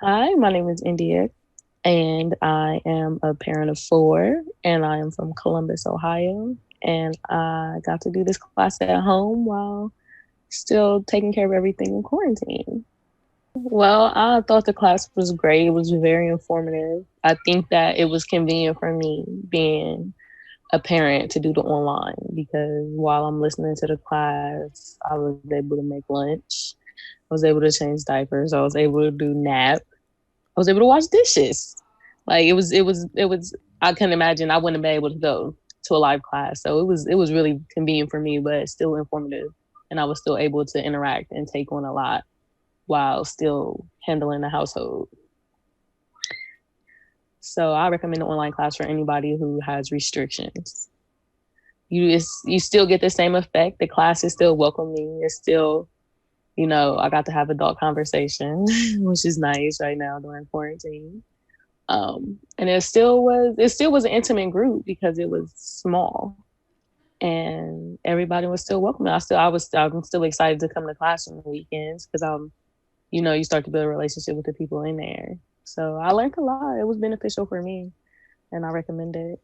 Hi, my name is India, and I am a parent of four, and I am from Columbus, Ohio. And I got to do this class at home while still taking care of everything in quarantine. Well, I thought the class was great. It was very informative. I think that it was convenient for me being a parent to do the online because while I'm listening to the class, I was able to make lunch. I was able to change diapers. I was able to do nap. I was able to wash dishes. Like it was. I couldn't imagine I wouldn't have been able to go to a live class. So it was really convenient for me, but still informative, and I was still able to interact and take on a lot while still handling the household. So I recommend an online class for anybody who has restrictions. You still get the same effect. The class is still welcoming. It's still I got to have adult conversation, which is nice right now during quarantine. And it still was an intimate group because it was small and everybody was still welcome. I'm still excited to come to class on the weekends because you start to build a relationship with the people in there. So I learned a lot. It was beneficial for me and I recommend it.